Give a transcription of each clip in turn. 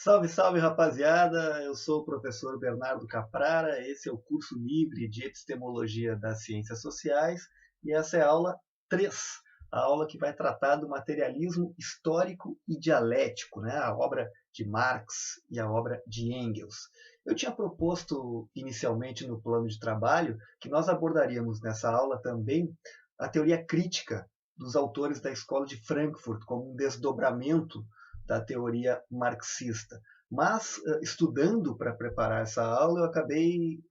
Salve, salve, rapaziada! Eu sou o professor Bernardo Caprara, esse é o curso livre de Epistemologia das Ciências Sociais e essa é a aula 3, a aula que vai tratar do materialismo histórico e dialético, né? A obra de Marx e a obra de Engels. Eu tinha proposto inicialmente no plano de trabalho que nós abordaríamos nessa aula também a teoria crítica dos autores da Escola de Frankfurt como um desdobramento da teoria marxista. Mas, estudando para preparar essa aula, eu acabei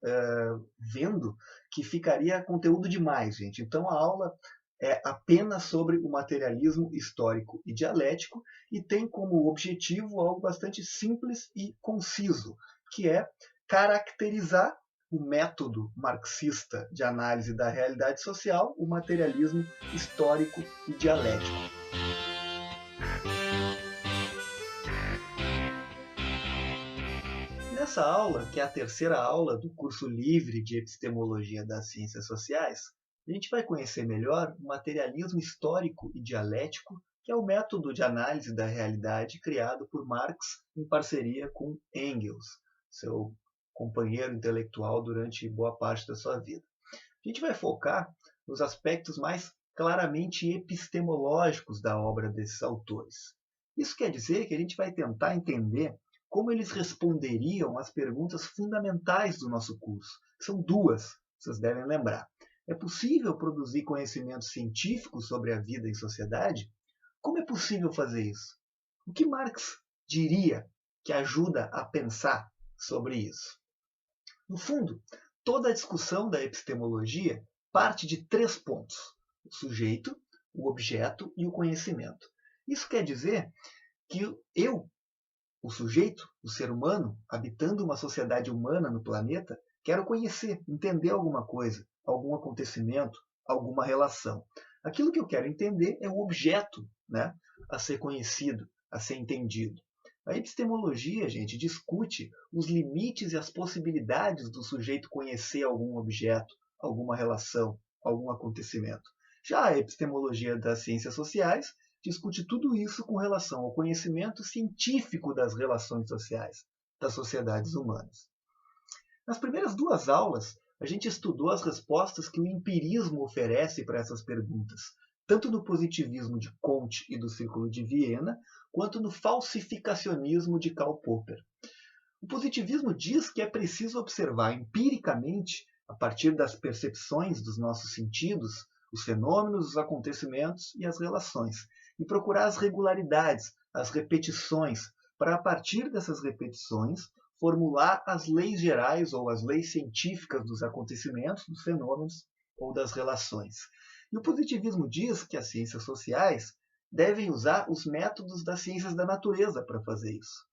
vendo que ficaria conteúdo demais, gente. Então, a aula é apenas sobre o materialismo histórico e dialético e tem como objetivo algo bastante simples e conciso, que é caracterizar o método marxista de análise da realidade social, o materialismo histórico e dialético. Nessa aula, que é a terceira aula do curso livre de Epistemologia das Ciências Sociais, a gente vai conhecer melhor o materialismo histórico e dialético, que é o método de análise da realidade criado por Marx em parceria com Engels, seu companheiro intelectual durante boa parte da sua vida. A gente vai focar nos aspectos mais claramente epistemológicos da obra desses autores. Isso quer dizer que a gente vai tentar entender como eles responderiam às perguntas fundamentais do nosso curso. São duas, vocês devem lembrar. É possível produzir conhecimento científico sobre a vida em sociedade? Como é possível fazer isso? O que Marx diria que ajuda a pensar sobre isso? No fundo, toda a discussão da epistemologia parte de três pontos: o sujeito, o objeto e o conhecimento. Isso quer dizer que eu, o sujeito, o ser humano, habitando uma sociedade humana no planeta, quero conhecer, entender alguma coisa, algum acontecimento, alguma relação. Aquilo que eu quero entender é o objeto, né, a ser conhecido, a ser entendido. A epistemologia, gente, discute os limites e as possibilidades do sujeito conhecer algum objeto, alguma relação, algum acontecimento. Já a epistemologia das ciências sociais discute tudo isso com relação ao conhecimento científico das relações sociais, das sociedades humanas. Nas primeiras duas aulas, a gente estudou as respostas que o empirismo oferece para essas perguntas, tanto no positivismo de Comte e do Círculo de Viena, quanto no falsificacionismo de Karl Popper. O positivismo diz que é preciso observar empiricamente, a partir das percepções dos nossos sentidos, os fenômenos, os acontecimentos e as relações, e procurar as regularidades, as repetições, para a partir dessas repetições formular as leis gerais ou as leis científicas dos acontecimentos, dos fenômenos ou das relações. E o positivismo diz que as ciências sociais devem usar os métodos das ciências da natureza para fazer isso.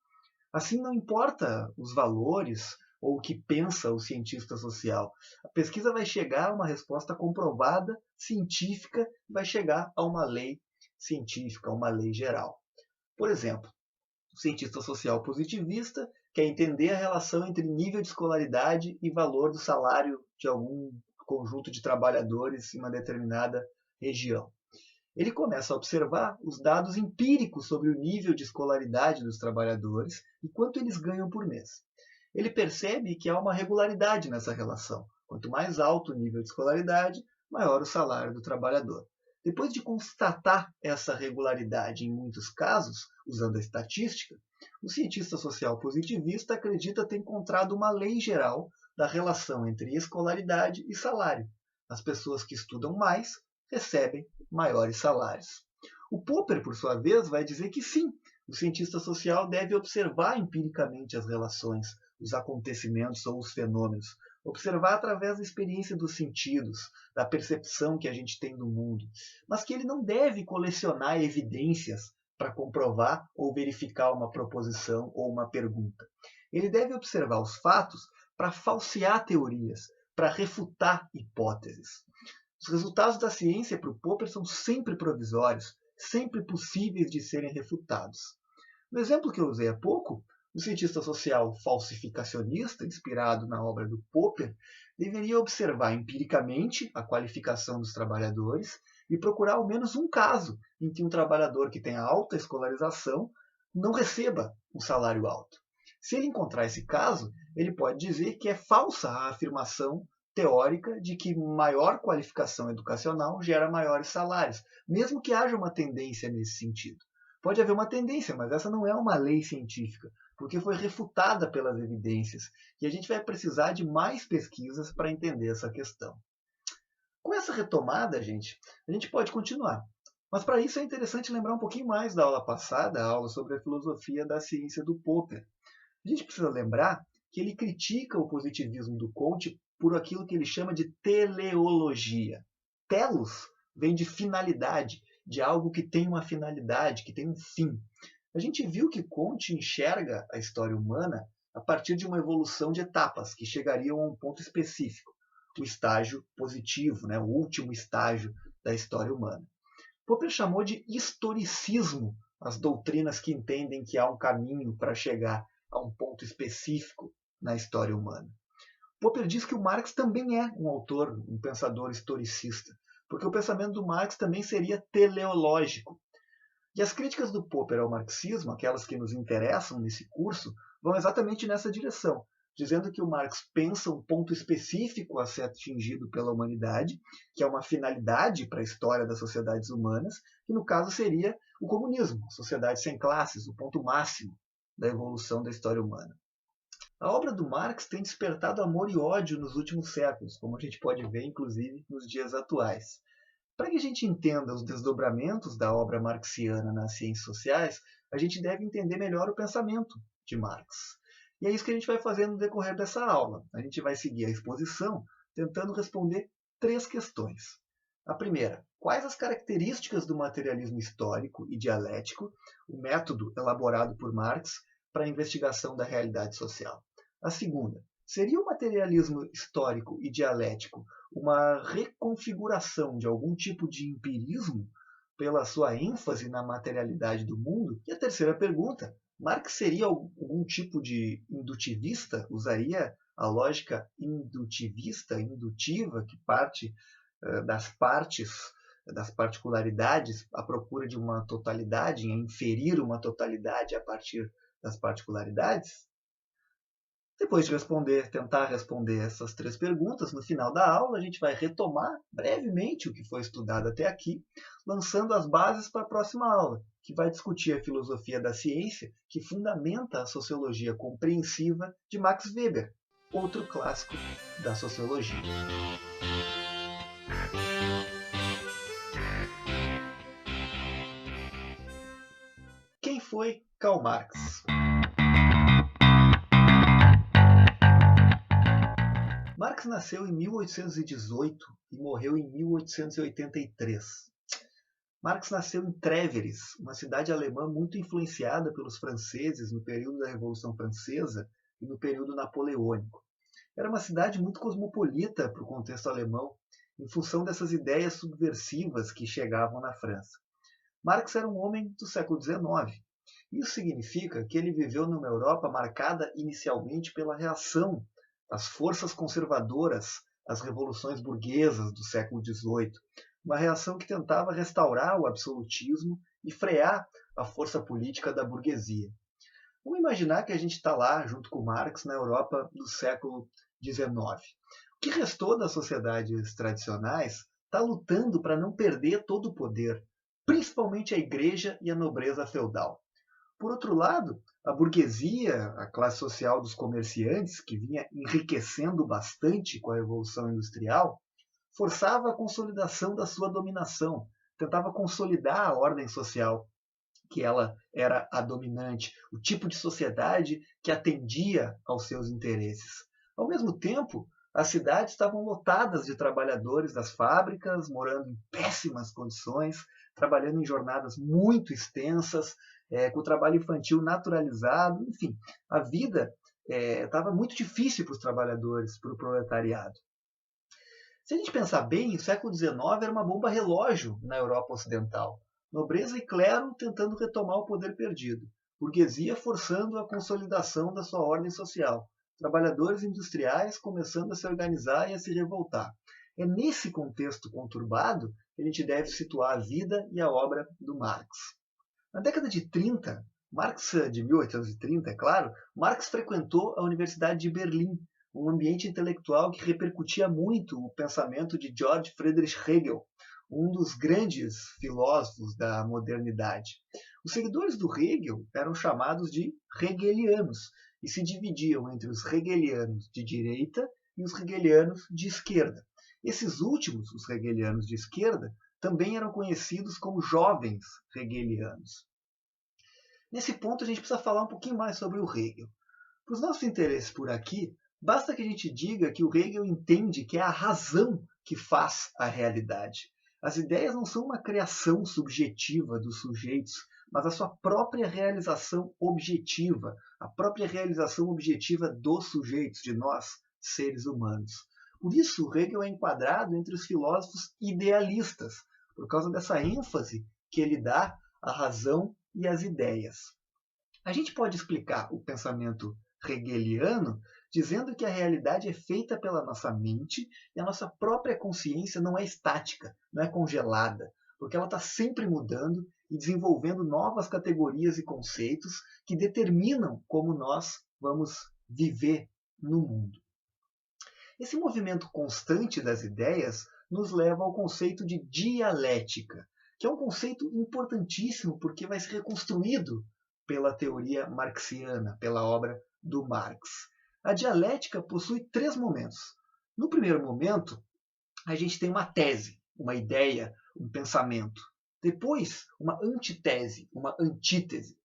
Assim, não importa os valores ou o que pensa o cientista social. A pesquisa vai chegar a uma resposta comprovada, científica, e vai chegar a uma lei científica, uma lei geral. Por exemplo, o cientista social positivista quer entender a relação entre nível de escolaridade e valor do salário de algum conjunto de trabalhadores em uma determinada região. Ele começa a observar os dados empíricos sobre o nível de escolaridade dos trabalhadores e quanto eles ganham por mês. Ele percebe que há uma regularidade nessa relação. Quanto mais alto o nível de escolaridade, maior o salário do trabalhador. Depois de constatar essa regularidade em muitos casos, usando a estatística, o cientista social positivista acredita ter encontrado uma lei geral da relação entre escolaridade e salário. As pessoas que estudam mais recebem maiores salários. O Popper, por sua vez, vai dizer que sim, o cientista social deve observar empiricamente as relações, os acontecimentos ou os fenômenos, observar através da experiência dos sentidos, da percepção que a gente tem do mundo, mas que ele não deve colecionar evidências para comprovar ou verificar uma proposição ou uma pergunta. Ele deve observar os fatos para falsear teorias, para refutar hipóteses. Os resultados da ciência para o Popper são sempre provisórios, sempre possíveis de serem refutados. No exemplo que eu usei há pouco, o cientista social falsificacionista, inspirado na obra do Popper, deveria observar empiricamente a qualificação dos trabalhadores e procurar ao menos um caso em que um trabalhador que tenha alta escolarização não receba um salário alto. Se ele encontrar esse caso, ele pode dizer que é falsa a afirmação teórica de que maior qualificação educacional gera maiores salários, mesmo que haja uma tendência nesse sentido. Pode haver uma tendência, mas essa não é uma lei científica, porque foi refutada pelas evidências, e a gente vai precisar de mais pesquisas para entender essa questão. Com essa retomada, a gente pode continuar. Mas para isso é interessante lembrar um pouquinho mais da aula passada, a aula sobre a filosofia da ciência do Popper. A gente precisa lembrar que ele critica o positivismo do Comte por aquilo que ele chama de teleologia. Telos vem de finalidade, de algo que tem uma finalidade, que tem um fim. A gente viu que Comte enxerga a história humana a partir de uma evolução de etapas que chegariam a um ponto específico, o estágio positivo, o último estágio da história humana. Popper chamou de historicismo as doutrinas que entendem que há um caminho para chegar a um ponto específico na história humana. Popper diz que o Marx também é um autor, um pensador historicista, porque o pensamento do Marx também seria teleológico. E as críticas do Popper ao marxismo, aquelas que nos interessam nesse curso, vão exatamente nessa direção, dizendo que o Marx pensa um ponto específico a ser atingido pela humanidade, que é uma finalidade para a história das sociedades humanas, que no caso seria o comunismo, a sociedade sem classes, o ponto máximo da evolução da história humana. A obra do Marx tem despertado amor e ódio nos últimos séculos, como a gente pode ver, inclusive, nos dias atuais. Para que a gente entenda os desdobramentos da obra marxiana nas ciências sociais, a gente deve entender melhor o pensamento de Marx. E é isso que a gente vai fazer no decorrer dessa aula. A gente vai seguir a exposição tentando responder 3 questões. A primeira, quais as características do materialismo histórico e dialético, o método elaborado por Marx para a investigação da realidade social? A segunda, seria o materialismo histórico e dialético uma reconfiguração de algum tipo de empirismo pela sua ênfase na materialidade do mundo? E a terceira pergunta, Marx seria algum tipo de indutivista? Usaria a lógica indutivista, indutiva, que parte das partes, das particularidades à procura de uma totalidade, em inferir uma totalidade a partir das particularidades? Depois de tentar responder essas 3 perguntas, no final da aula a gente vai retomar brevemente o que foi estudado até aqui, lançando as bases para a próxima aula, que vai discutir a filosofia da ciência que fundamenta a sociologia compreensiva de Max Weber, outro clássico da sociologia. Quem foi Karl Marx? Marx nasceu em 1818 e morreu em 1883. Marx nasceu em Trèveris, uma cidade alemã muito influenciada pelos franceses no período da Revolução Francesa e no período napoleônico. Era uma cidade muito cosmopolita para o contexto alemão, em função dessas ideias subversivas que chegavam na França. Marx era um homem do século XIX. Isso significa que ele viveu numa Europa marcada inicialmente pela reação das forças conservadoras às revoluções burguesas do século XVIII, uma reação que tentava restaurar o absolutismo e frear a força política da burguesia. Vamos imaginar que a gente está lá, junto com Marx, na Europa do século XIX. O que restou das sociedades tradicionais está lutando para não perder todo o poder, principalmente a igreja e a nobreza feudal. Por outro lado, a burguesia, a classe social dos comerciantes, que vinha enriquecendo bastante com a Revolução Industrial, forçava a consolidação da sua dominação, tentava consolidar a ordem social, que ela era a dominante, o tipo de sociedade que atendia aos seus interesses. Ao mesmo tempo, as cidades estavam lotadas de trabalhadores das fábricas, morando em péssimas condições, trabalhando em jornadas muito extensas, com o trabalho infantil naturalizado, enfim, a vida estava muito difícil para os trabalhadores, para o proletariado. Se a gente pensar bem, o século XIX era uma bomba relógio na Europa Ocidental. Nobreza e clero tentando retomar o poder perdido. Burguesia forçando a consolidação da sua ordem social. Trabalhadores industriais começando a se organizar e a se revoltar. É nesse contexto conturbado que a gente deve situar a vida e a obra do Marx. Na década de 30, Marx, de 1830, é claro, Marx frequentou a Universidade de Berlim, um ambiente intelectual que repercutia muito o pensamento de Georg Friedrich Hegel, um dos grandes filósofos da modernidade. Os seguidores do Hegel eram chamados de hegelianos e se dividiam entre os hegelianos de direita e os hegelianos de esquerda. Esses últimos, os hegelianos de esquerda, também eram conhecidos como jovens hegelianos. Nesse ponto, a gente precisa falar um pouquinho mais sobre o Hegel. Para os nossos interesses por aqui, basta que a gente diga que o Hegel entende que é a razão que faz a realidade. As ideias não são uma criação subjetiva dos sujeitos, mas a sua própria realização objetiva, a própria realização objetiva dos sujeitos, de nós, seres humanos. Por isso, o Hegel é enquadrado entre os filósofos idealistas, por causa dessa ênfase que ele dá à razão e às ideias. A gente pode explicar o pensamento hegeliano dizendo que a realidade é feita pela nossa mente e a nossa própria consciência não é estática, não é congelada, porque ela está sempre mudando e desenvolvendo novas categorias e conceitos que determinam como nós vamos viver no mundo. Esse movimento constante das ideias nos leva ao conceito de dialética, que é um conceito importantíssimo porque vai ser reconstruído pela teoria marxiana, pela obra do Marx. A dialética possui 3 momentos. No primeiro momento, a gente tem uma tese, uma ideia, um pensamento. Depois, uma antitese, uma antítese,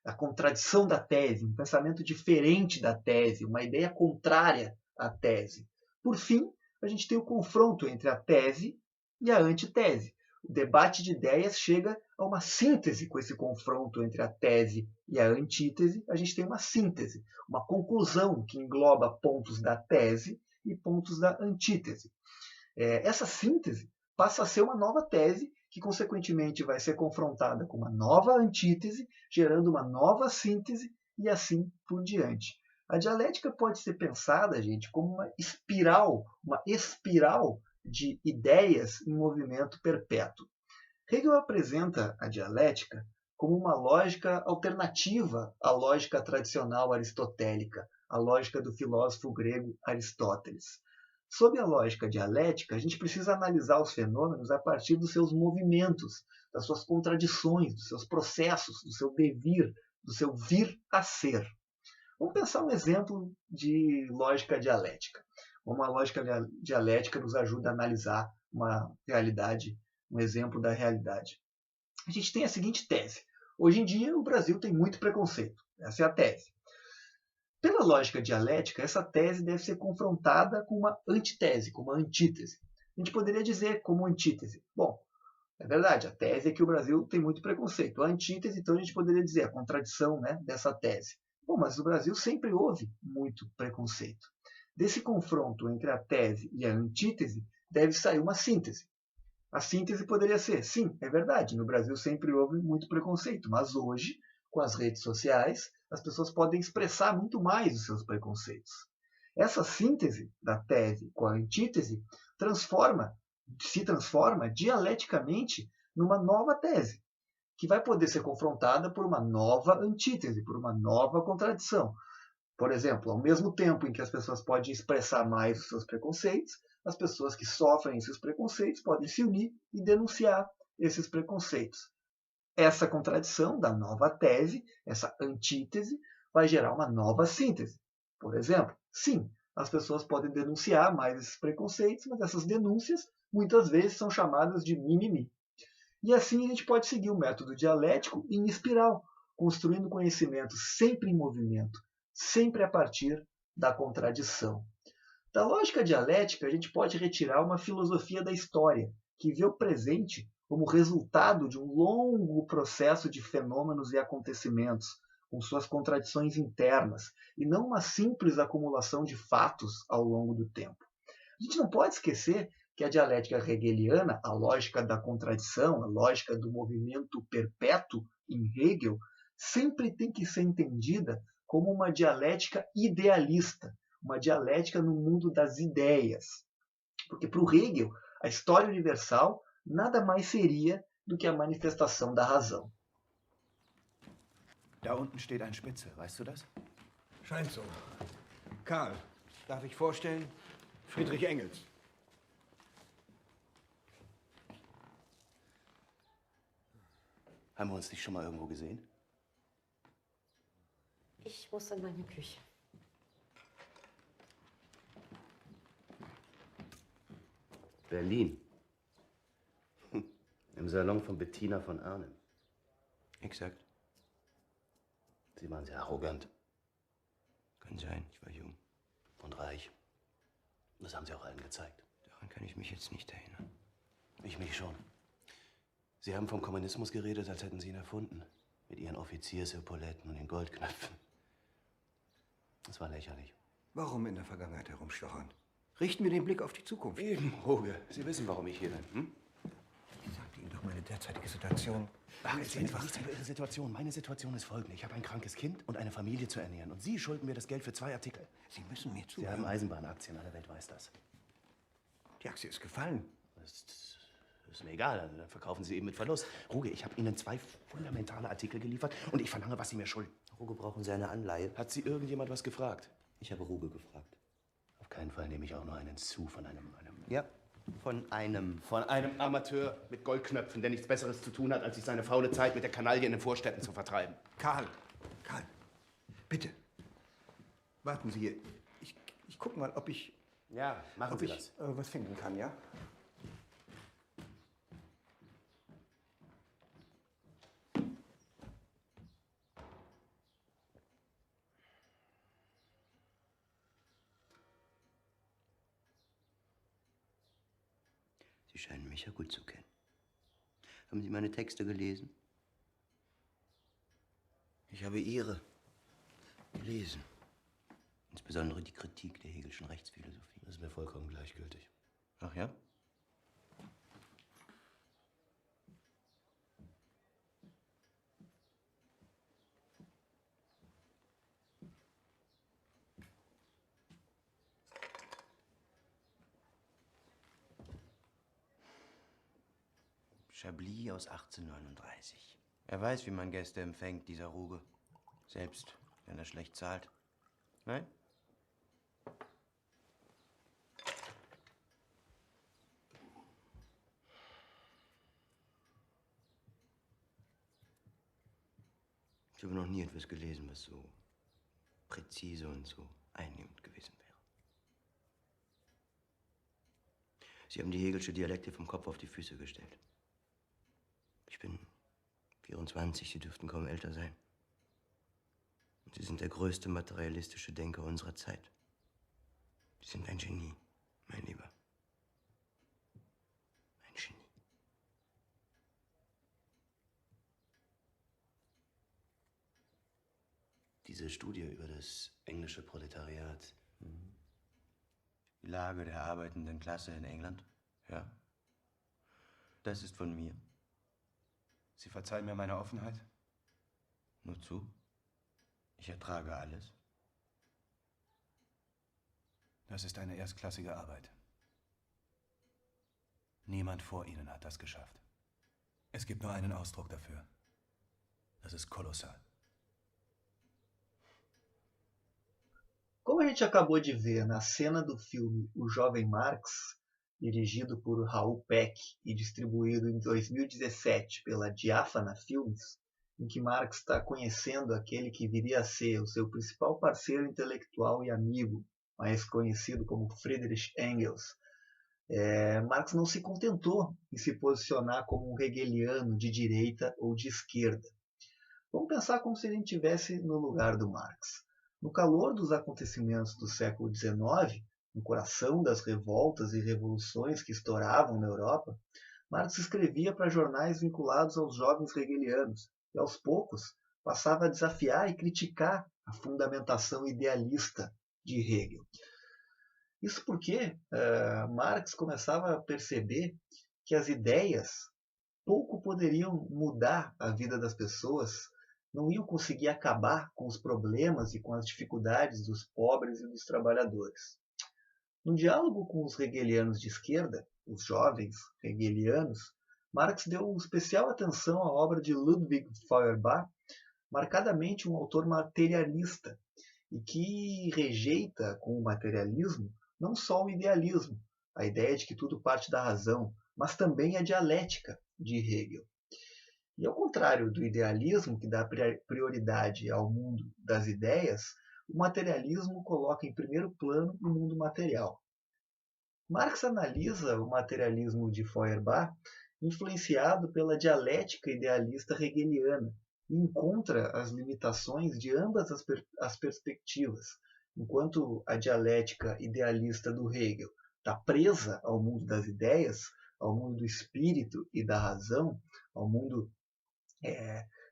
a contradição da tese, um pensamento diferente da tese, uma ideia contrária à tese. Por fim, a gente tem o confronto entre a tese e a antitese. O debate de ideias chega a uma síntese com esse confronto entre a tese e a antítese. A gente tem uma síntese, uma conclusão que engloba pontos da tese e pontos da antítese. Essa síntese passa a ser uma nova tese que, consequentemente, vai ser confrontada com uma nova antítese, gerando uma nova síntese e assim por diante. A dialética pode ser pensada, gente, como uma espiral de ideias em movimento perpétuo. Hegel apresenta a dialética como uma lógica alternativa à lógica tradicional aristotélica, a lógica do filósofo grego Aristóteles. Sob a lógica dialética, a gente precisa analisar os fenômenos a partir dos seus movimentos, das suas contradições, dos seus processos, do seu devir, do seu vir a ser. Vamos pensar um exemplo de lógica dialética. Como a lógica dialética nos ajuda a analisar uma realidade, um exemplo da realidade. A gente tem a seguinte tese. Hoje em dia, o Brasil tem muito preconceito. Essa é a tese. Pela lógica dialética, essa tese deve ser confrontada com uma antitese, com uma antítese. A gente poderia dizer como antítese. Bom, é verdade, a tese é que o Brasil tem muito preconceito. A antítese, então, a gente poderia dizer a contradição, né, dessa tese. Bom, mas no Brasil sempre houve muito preconceito. Desse confronto entre a tese e a antítese, deve sair uma síntese. A síntese poderia ser, sim, é verdade, no Brasil sempre houve muito preconceito, mas hoje, com as redes sociais, as pessoas podem expressar muito mais os seus preconceitos. Essa síntese da tese com a antítese se transforma dialeticamente numa nova tese, que vai poder ser confrontada por uma nova antítese, por uma nova contradição. Por exemplo, ao mesmo tempo em que as pessoas podem expressar mais os seus preconceitos, as pessoas que sofrem esses preconceitos podem se unir e denunciar esses preconceitos. Essa contradição da nova tese, essa antítese, vai gerar uma nova síntese. Por exemplo, sim, as pessoas podem denunciar mais esses preconceitos, mas essas denúncias muitas vezes são chamadas de mimimi. E assim a gente pode seguir o método dialético em espiral, construindo conhecimento sempre em movimento, sempre a partir da contradição. Da lógica dialética, a gente pode retirar uma filosofia da história, que vê o presente como resultado de um longo processo de fenômenos e acontecimentos, com suas contradições internas, e não uma simples acumulação de fatos ao longo do tempo. A gente não pode esquecer que a dialética hegeliana, a lógica da contradição, a lógica do movimento perpétuo em Hegel, sempre tem que ser entendida como uma dialética idealista, uma dialética no mundo das ideias. Porque para o Hegel, a história universal nada mais seria do que a manifestação da razão. Da unten steht ein Spitzel, weißt du das? Scheint so. Karl, darf ich vorstellen? Friedrich Engels. Haben wir uns nicht schon mal irgendwo gesehen? Ich muss in meine Küche. Berlin. Im Salon von Bettina von Arnim. Exakt. Sie waren sehr arrogant Kann sein, ich war jung. und reich. Das haben Sie auch allen gezeigt. Daran kann ich mich jetzt nicht erinnern. Ich mich schon. Sie haben vom Kommunismus geredet, als hätten Sie ihn erfunden. Mit Ihren Offiziersepauletten und den Goldknöpfen. Das war lächerlich. Warum in der Vergangenheit herumstochern? Richten wir den Blick auf die Zukunft. Eben, Ruge. Sie wissen, warum ich hier bin. Hm? Ich sagte Ihnen doch meine derzeitige Situation. Ach, erzählen Sie nichts über Ihre Situation. Meine Situation ist folgende. Ich habe ein krankes Kind und eine Familie zu ernähren. Und Sie schulden mir das Geld für 2 Artikel. Sie müssen mir Sie zuhören. haben Eisenbahnaktien. Alle Welt weiß das. Die Aktie ist gefallen. Das ist mir egal. Dann verkaufen Sie eben mit Verlust. Ruge, ich habe Ihnen 2 fundamentale Artikel geliefert und ich verlange, was Sie mir schulden. Ruge, brauchen Sie eine Anleihe? Hat Sie irgendjemand was gefragt? Ich habe Ruge gefragt. Auf keinen Fall nehme ich auch nur einen zu von einem Ja, von einem. Von einem Amateur mit Goldknöpfen, der nichts Besseres zu tun hat, als sich seine faule Zeit mit der Kanaille in den Vorstädten zu vertreiben. Karl, bitte. Warten Sie hier. Ich gucke mal, ob ich Ja, machen Sie das. was finden kann, ja? Sie scheinen mich ja gut zu kennen. Haben Sie meine Texte gelesen? Ich habe Ihre gelesen. Insbesondere die Kritik der Hegelschen Rechtsphilosophie. Das ist mir vollkommen gleichgültig. Ach ja? Chablis aus 1839. Er weiß, wie man Gäste empfängt, dieser Ruge. Selbst, wenn er schlecht zahlt. Nein? Ich habe noch nie etwas gelesen, was so präzise und so einnehmend gewesen wäre. Sie haben die Hegelsche Dialekte vom Kopf auf die Füße gestellt. Ich bin 24, Sie dürften kaum älter sein. Und Sie sind der größte materialistische Denker unserer Zeit. Sie sind ein Genie, mein Lieber. Ein Genie. Diese Studie über das englische Proletariat. Die Lage der arbeitenden Klasse in England? Ja. Das ist von mir. Sie verzeihen mir meine Offenheit? Nur zu. Ich ertrage alles. Das ist eine erstklassige Arbeit. Niemand vor Ihnen hat das geschafft. Es gibt nur einen Ausdruck dafür. Das ist kolossal. Como a gente acabou de ver na cena do filme O Jovem Marx, dirigido por Raoul Peck e distribuído em 2017 pela Diáfana Filmes, em que Marx está conhecendo aquele que viria a ser o seu principal parceiro intelectual e amigo, mais conhecido como Friedrich Engels, Marx não se contentou em se posicionar como um hegeliano de direita ou de esquerda. Vamos pensar como se a gente estivesse no lugar do Marx. No calor dos acontecimentos do século XIX, no coração das revoltas e revoluções que estouravam na Europa, Marx escrevia para jornais vinculados aos jovens hegelianos e, aos poucos, passava a desafiar e criticar a fundamentação idealista de Hegel. Isso porque Marx começava a perceber que as ideias pouco poderiam mudar a vida das pessoas, não iam conseguir acabar com os problemas e com as dificuldades dos pobres e dos trabalhadores. No diálogo com os hegelianos de esquerda, os jovens hegelianos, Marx deu especial atenção à obra de Ludwig Feuerbach marcadamente um autor materialista e que rejeita com o materialismo não só o idealismo, a ideia de que tudo parte da razão, mas também a dialética de Hegel. E ao contrário do idealismo, que dá prioridade ao mundo das ideias, o materialismo coloca em primeiro plano o mundo material. Marx analisa o materialismo de Feuerbach influenciado pela dialética idealista hegeliana e encontra as limitações de ambas as perspectivas. Enquanto a dialética idealista do Hegel está presa ao mundo das ideias, ao mundo do espírito e da razão, ao mundo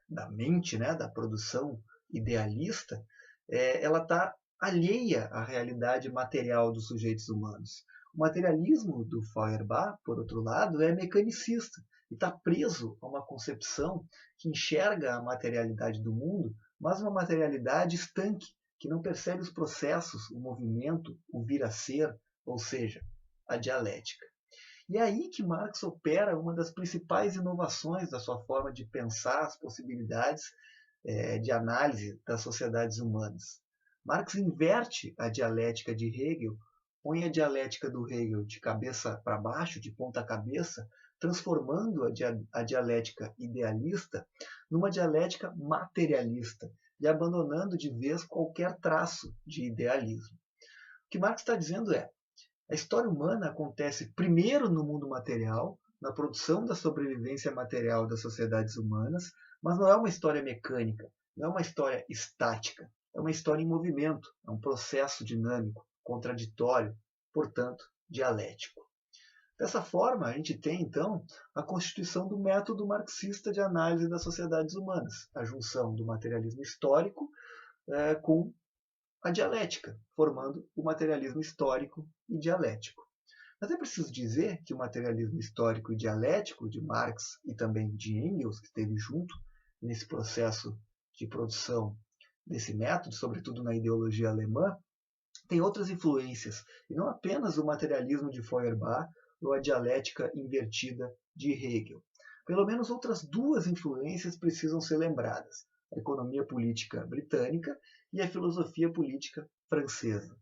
da mente, né, da produção idealista, ela está alheia à realidade material dos sujeitos humanos. O materialismo do Feuerbach, por outro lado, é mecanicista e está preso a uma concepção que enxerga a materialidade do mundo, mas uma materialidade estanque, que não percebe os processos, o movimento, o vir a ser, ou seja, a dialética. E é aí que Marx opera uma das principais inovações da sua forma de pensar as possibilidades de análise das sociedades humanas. Marx inverte a dialética de Hegel, põe a dialética do Hegel de cabeça para baixo, de ponta cabeça, transformando a dialética idealista numa dialética materialista e abandonando de vez qualquer traço de idealismo. O que Marx está dizendo é: a história humana acontece primeiro no mundo material, na produção da sobrevivência material das sociedades humanas, mas não é uma história mecânica, não é uma história estática, é uma história em movimento, é um processo dinâmico, contraditório, portanto, dialético. Dessa forma, a gente tem, então, a constituição do método marxista de análise das sociedades humanas, a junção do materialismo histórico com a dialética, formando o materialismo histórico e dialético. Mas é preciso dizer que o materialismo histórico e dialético de Marx e também de Engels, que esteve junto nesse processo de produção desse método, sobretudo na ideologia alemã, tem outras influências, e não apenas o materialismo de Feuerbach ou a dialética invertida de Hegel. Pelo menos outras duas influências precisam ser lembradas: a economia política britânica e a filosofia política francesa.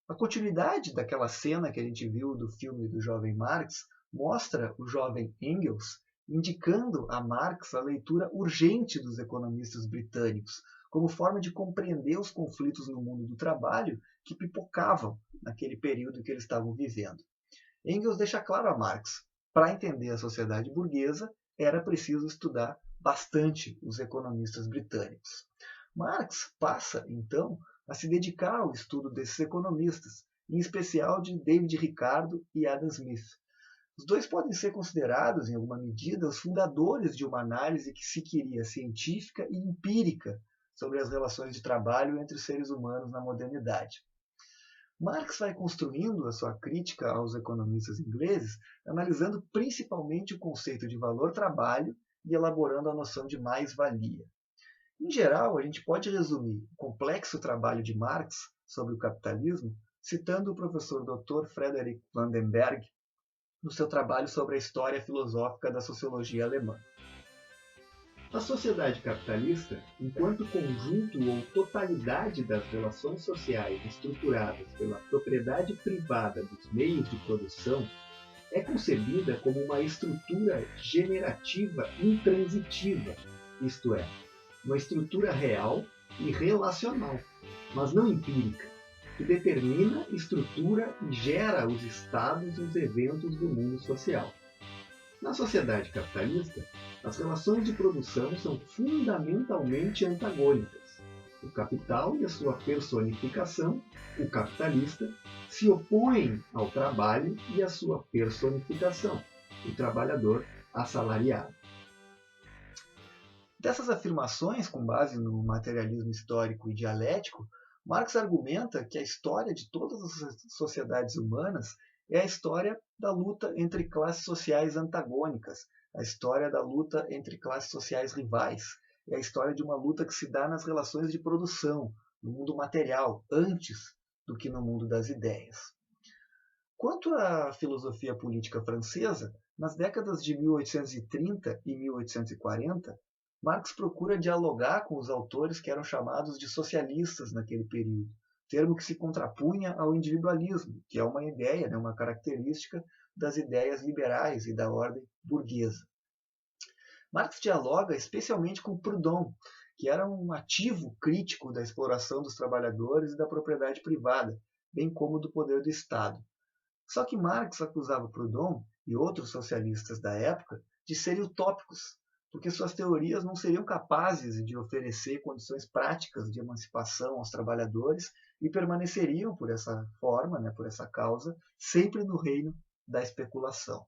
A continuidade daquela cena que a gente viu do filme do jovem Marx mostra o jovem Engels indicando a Marx a leitura urgente dos economistas britânicos, como forma de compreender os conflitos no mundo do trabalho que pipocavam naquele período que eles estavam vivendo. Engels deixa claro a Marx: para entender a sociedade burguesa, era preciso estudar bastante os economistas britânicos. Marx passa, então, a se dedicar ao estudo desses economistas, em especial de David Ricardo e Adam Smith. Os dois podem ser considerados, em alguma medida, os fundadores de uma análise que se queria científica e empírica sobre as relações de trabalho entre os seres humanos na modernidade. Marx vai construindo a sua crítica aos economistas ingleses, analisando principalmente o conceito de valor-trabalho e elaborando a noção de mais-valia. Em geral, a gente pode resumir o complexo trabalho de Marx sobre o capitalismo citando o professor Dr. Frederick Vandenberg no seu trabalho sobre a história filosófica da sociologia alemã. A sociedade capitalista, enquanto conjunto ou totalidade das relações sociais estruturadas pela propriedade privada dos meios de produção, é concebida como uma estrutura generativa intransitiva, isto é, uma estrutura real e relacional, mas não empírica, que determina, estrutura e gera os estados e os eventos do mundo social. Na sociedade capitalista, as relações de produção são fundamentalmente antagônicas. O capital e a sua personificação, o capitalista, se opõem ao trabalho e à sua personificação, o trabalhador assalariado. Dessas afirmações, com base no materialismo histórico e dialético, Marx argumenta que a história de todas as sociedades humanas é a história da luta entre classes sociais antagônicas, a história da luta entre classes sociais rivais, é a história de uma luta que se dá nas relações de produção, no mundo material, antes do que no mundo das ideias. Quanto à filosofia política francesa, nas décadas de 1830 e 1840, Marx procura dialogar com os autores que eram chamados de socialistas naquele período, termo que se contrapunha ao individualismo, que é uma ideia, né, uma característica das ideias liberais e da ordem burguesa. Marx dialoga especialmente com Proudhon, que era um ativo crítico da exploração dos trabalhadores e da propriedade privada, bem como do poder do Estado. Só que Marx acusava Proudhon e outros socialistas da época de serem utópicos, porque suas teorias não seriam capazes de oferecer condições práticas de emancipação aos trabalhadores e permaneceriam por essa forma, né, por essa causa, sempre no reino da especulação.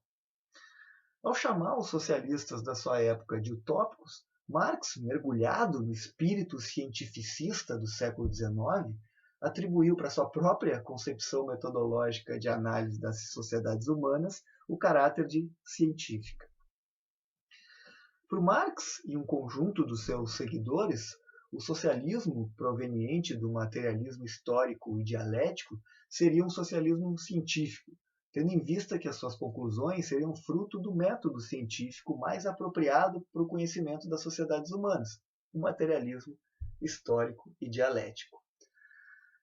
Ao chamar os socialistas da sua época de utópicos, Marx, mergulhado no espírito cientificista do século XIX, atribuiu para sua própria concepção metodológica de análise das sociedades humanas o caráter de científica. Para Marx e um conjunto dos seus seguidores, o socialismo proveniente do materialismo histórico e dialético seria um socialismo científico, tendo em vista que as suas conclusões seriam fruto do método científico mais apropriado para o conhecimento das sociedades humanas, o materialismo histórico e dialético.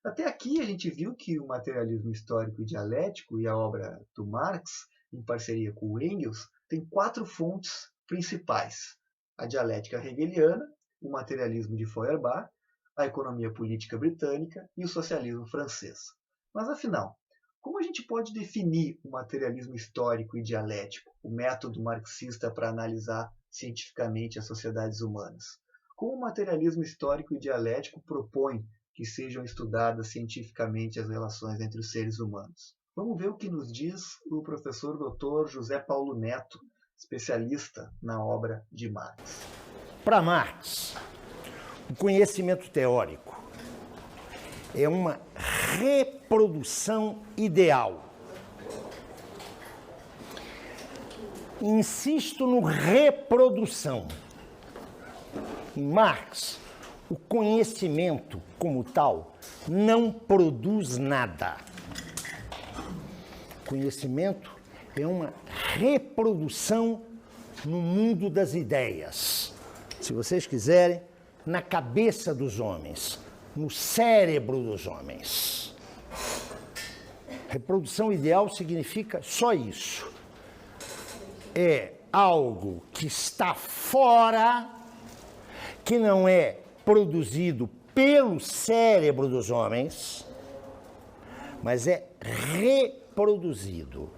Até aqui a gente viu que o materialismo histórico e dialético e a obra do Marx, em parceria com o Engels, tem 4 fontes principais: a dialética hegeliana, o materialismo de Feuerbach, a economia política britânica e o socialismo francês. Mas afinal, como a gente pode definir o materialismo histórico e dialético, o método marxista para analisar cientificamente as sociedades humanas? Como o materialismo histórico e dialético propõe que sejam estudadas cientificamente as relações entre os seres humanos? Vamos ver o que nos diz o professor Dr. José Paulo Neto, especialista na obra de Marx. Para Marx, o conhecimento teórico é uma reprodução ideal. Insisto no reprodução. Em Marx, o conhecimento, como tal, não produz nada. O conhecimento é uma reprodução no mundo das ideias. Se vocês quiserem, na cabeça dos homens, no cérebro dos homens. Reprodução ideal significa só isso. É algo que está fora, que não é produzido pelo cérebro dos homens, mas é reproduzido.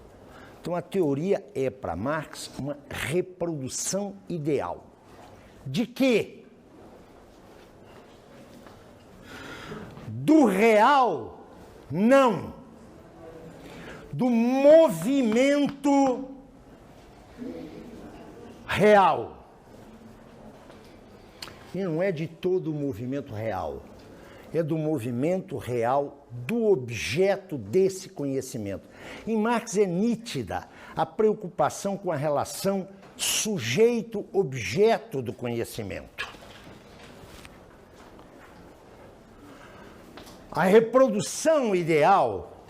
Então a teoria é, para Marx, uma reprodução ideal. De quê? Do real, não. Do movimento real. E não é de todo o movimento real. É do movimento real do objeto desse conhecimento. Em Marx é nítida a preocupação com a relação sujeito-objeto do conhecimento. A reprodução ideal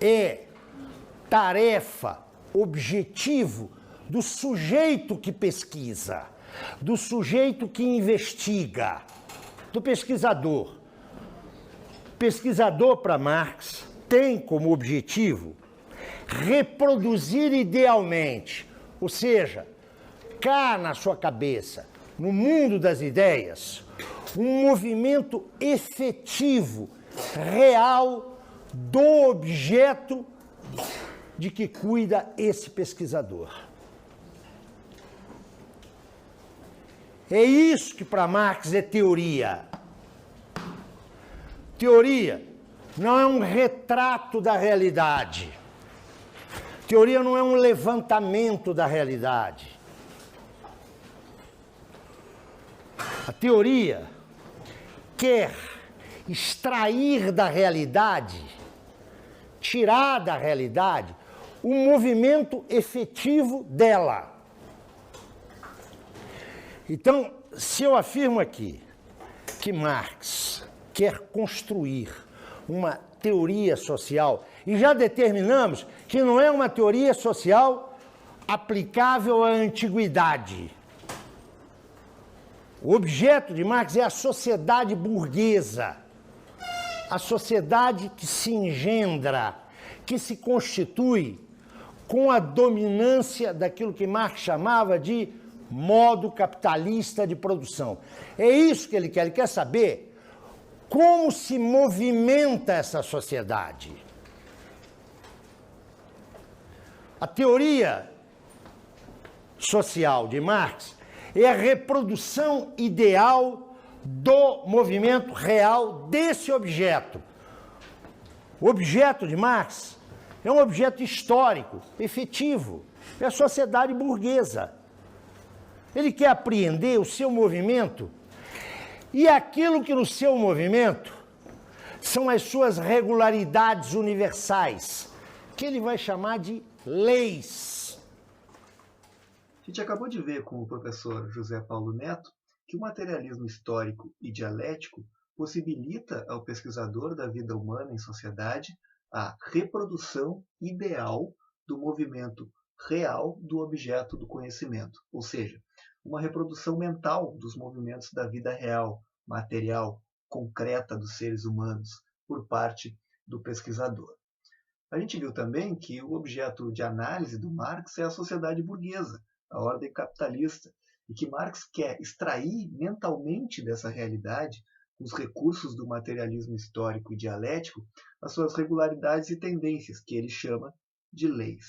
é tarefa, objetivo do sujeito que pesquisa, do sujeito que investiga, do pesquisador. Pesquisador, para Marx, tem como objetivo reproduzir idealmente, ou seja, cá na sua cabeça, no mundo das ideias, um movimento efetivo, real, do objeto de que cuida esse pesquisador. É isso que para Marx é teoria. Teoria não é um retrato da realidade. Teoria não é um levantamento da realidade. A teoria quer extrair da realidade, tirar da realidade, o movimento efetivo dela. Então, se eu afirmo aqui que Marx quer construir uma teoria social, e já determinamos que não é uma teoria social aplicável à antiguidade. O objeto de Marx é a sociedade burguesa, a sociedade que se engendra, que se constitui com a dominância daquilo que Marx chamava de modo capitalista de produção. É isso que ele quer saber como se movimenta essa sociedade. A teoria social de Marx é a reprodução ideal do movimento real desse objeto. O objeto de Marx é um objeto histórico, efetivo, é a sociedade burguesa. Ele quer apreender o seu movimento e aquilo que no seu movimento são as suas regularidades universais, que ele vai chamar de leis. A gente acabou de ver com o professor José Paulo Neto que o materialismo histórico e dialético possibilita ao pesquisador da vida humana em sociedade a reprodução ideal do movimento real do objeto do conhecimento, ou seja, uma reprodução mental dos movimentos da vida real, material, concreta dos seres humanos, por parte do pesquisador. A gente viu também que o objeto de análise do Marx é a sociedade burguesa, a ordem capitalista, e que Marx quer extrair mentalmente dessa realidade, com os recursos do materialismo histórico e dialético, as suas regularidades e tendências, que ele chama de leis.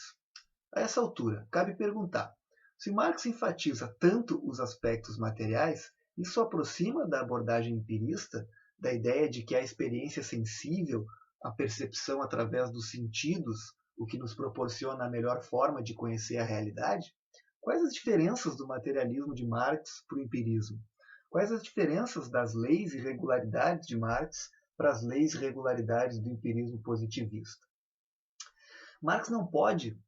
A essa altura, cabe perguntar, se Marx enfatiza tanto os aspectos materiais, isso aproxima da abordagem empirista, da ideia de que a experiência sensível, a percepção através dos sentidos, o que nos proporciona a melhor forma de conhecer a realidade? Quais as diferenças do materialismo de Marx para o empirismo? Quais as diferenças das leis e regularidades de Marx para as leis e regularidades do empirismo positivista? Marx não pode,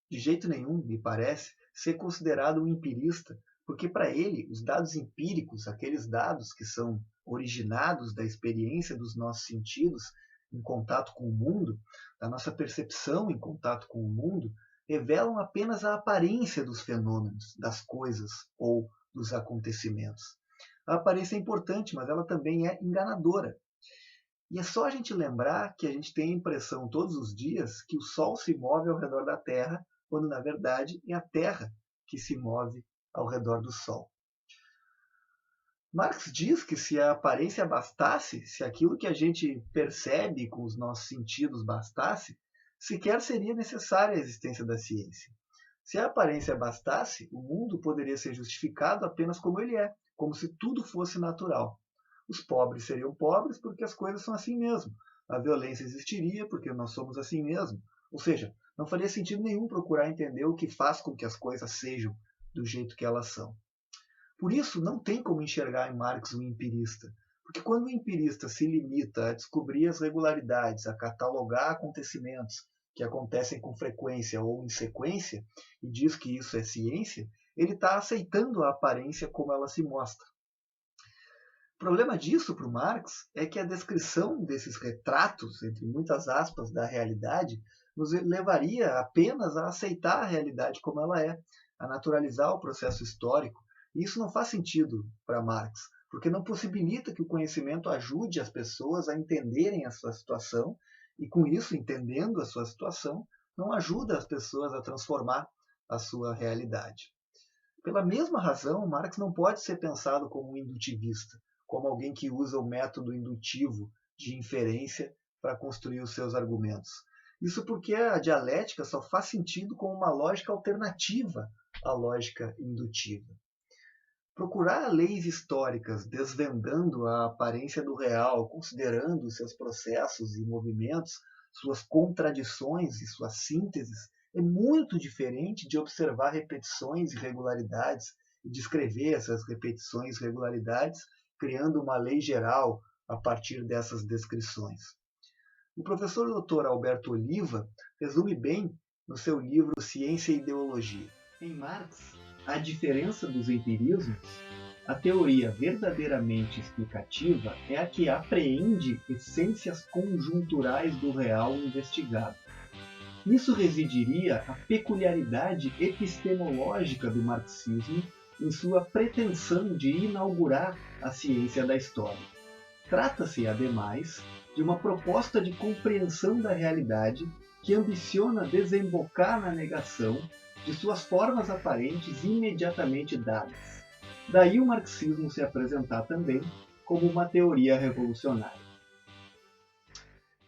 de jeito nenhum, me parece, ser considerado um empirista, porque para ele os dados empíricos, aqueles dados que são originados da experiência dos nossos sentidos em contato com o mundo, da nossa percepção em contato com o mundo, revelam apenas a aparência dos fenômenos, das coisas ou dos acontecimentos. A aparência é importante, mas ela também é enganadora. E é só a gente lembrar que a gente tem a impressão todos os dias que o Sol se move ao redor da Terra, quando na verdade é a Terra que se move ao redor do Sol. Marx diz que se a aparência bastasse, se aquilo que a gente percebe com os nossos sentidos bastasse, sequer seria necessária a existência da ciência. Se a aparência bastasse, o mundo poderia ser justificado apenas como ele é, como se tudo fosse natural. Os pobres seriam pobres porque as coisas são assim mesmo. A violência existiria porque nós somos assim mesmo. Ou seja, não faria sentido nenhum procurar entender o que faz com que as coisas sejam do jeito que elas são. Por isso, não tem como enxergar em Marx um empirista, porque quando o empirista se limita a descobrir as regularidades, a catalogar acontecimentos que acontecem com frequência ou em sequência, e diz que isso é ciência, ele está aceitando a aparência como ela se mostra. O problema disso para o Marx é que a descrição desses retratos, entre muitas aspas, da realidade, nos levaria apenas a aceitar a realidade como ela é, a naturalizar o processo histórico. E isso não faz sentido para Marx, porque não possibilita que o conhecimento ajude as pessoas a entenderem a sua situação, e com isso, entendendo a sua situação, não ajuda as pessoas a transformar a sua realidade. Pela mesma razão, Marx não pode ser pensado como um indutivista, como alguém que usa o método indutivo de inferência para construir os seus argumentos. Isso porque a dialética só faz sentido como uma lógica alternativa à lógica indutiva. Procurar leis históricas desvendando a aparência do real, considerando seus processos e movimentos, suas contradições e suas sínteses, é muito diferente de observar repetições e regularidades e descrever essas repetições e regularidades, criando uma lei geral a partir dessas descrições. O professor Dr. Alberto Oliva resume bem no seu livro Ciência e Ideologia. Em Marx, a diferença dos empirismos, a teoria verdadeiramente explicativa é a que apreende essências conjunturais do real investigado. Nisso residiria a peculiaridade epistemológica do marxismo em sua pretensão de inaugurar a ciência da história. Trata-se, ademais, de uma proposta de compreensão da realidade que ambiciona desembocar na negação de suas formas aparentes imediatamente dadas. Daí o marxismo se apresentar também como uma teoria revolucionária.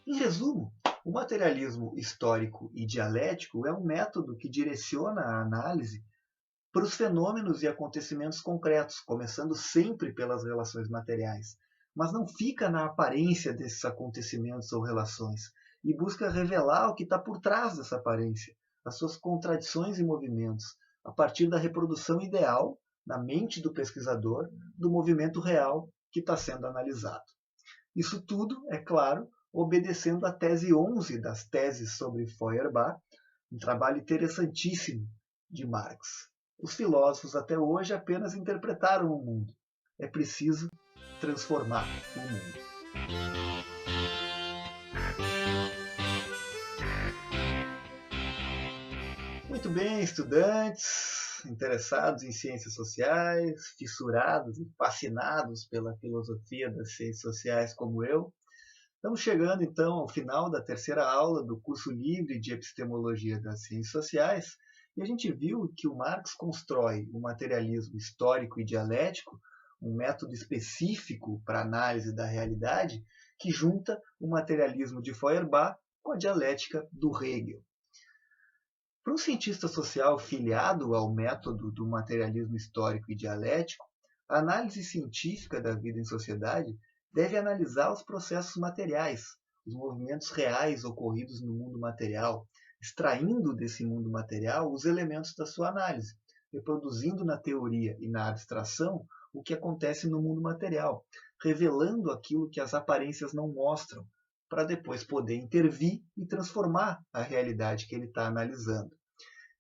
Em resumo, o materialismo histórico e dialético é um método que direciona a análise para os fenômenos e acontecimentos concretos, começando sempre pelas relações materiais, mas não fica na aparência desses acontecimentos ou relações, e busca revelar o que está por trás dessa aparência, as suas contradições e movimentos, a partir da reprodução ideal, na mente do pesquisador, do movimento real que está sendo analisado. Isso tudo, é claro, obedecendo à tese 11 das teses sobre Feuerbach, um trabalho interessantíssimo de Marx. Os filósofos até hoje apenas interpretaram o mundo. É preciso transformar o mundo. Muito bem, estudantes, interessados em ciências sociais, fissurados e fascinados pela filosofia das ciências sociais como eu. Estamos chegando então ao final da terceira aula do curso livre de Epistemologia das Ciências Sociais, e a gente viu que o Marx constrói o materialismo histórico e dialético, um método específico para análise da realidade, que junta o materialismo de Feuerbach com a dialética do Hegel. Para um cientista social filiado ao método do materialismo histórico e dialético, a análise científica da vida em sociedade deve analisar os processos materiais, os movimentos reais ocorridos no mundo material, extraindo desse mundo material os elementos da sua análise, reproduzindo na teoria e na abstração o que acontece no mundo material, revelando aquilo que as aparências não mostram, para depois poder intervir e transformar a realidade que ele está analisando.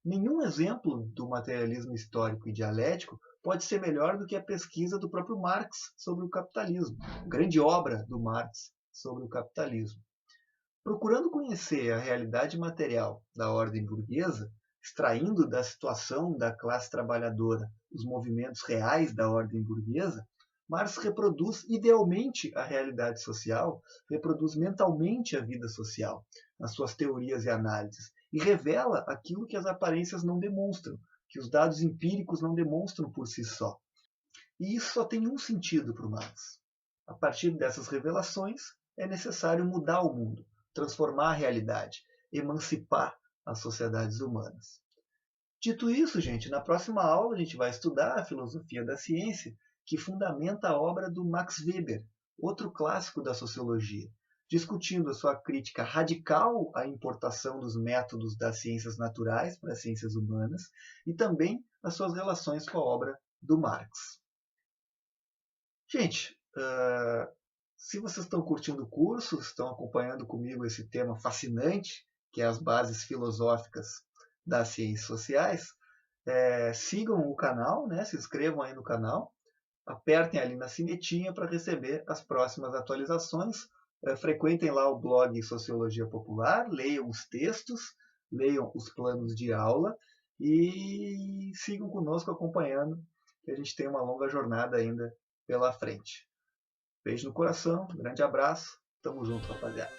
Nenhum exemplo do materialismo histórico e dialético pode ser melhor do que a pesquisa do próprio Marx sobre o capitalismo, grande obra do Marx sobre o capitalismo. Procurando conhecer a realidade material da ordem burguesa, extraindo da situação da classe trabalhadora os movimentos reais da ordem burguesa, Marx reproduz idealmente a realidade social, reproduz mentalmente a vida social, nas suas teorias e análises, e revela aquilo que as aparências não demonstram, que os dados empíricos não demonstram por si só. E isso só tem um sentido para o Marx. A partir dessas revelações, é necessário mudar o mundo, transformar a realidade, emancipar as sociedades humanas. Dito isso, gente, na próxima aula a gente vai estudar a filosofia da ciência, que fundamenta a obra do Max Weber, outro clássico da sociologia, discutindo a sua crítica radical à importação dos métodos das ciências naturais para as ciências humanas e também as suas relações com a obra do Marx. Gente, se vocês estão curtindo o curso, estão acompanhando comigo esse tema fascinante, que é as bases filosóficas das ciências sociais, sigam o canal, né? Se inscrevam aí no canal, apertem ali na sinetinha para receber as próximas atualizações, frequentem lá o blog Sociologia Popular, leiam os textos, leiam os planos de aula e sigam conosco acompanhando, que a gente tem uma longa jornada ainda pela frente. Beijo no coração, grande abraço, tamo junto, rapaziada.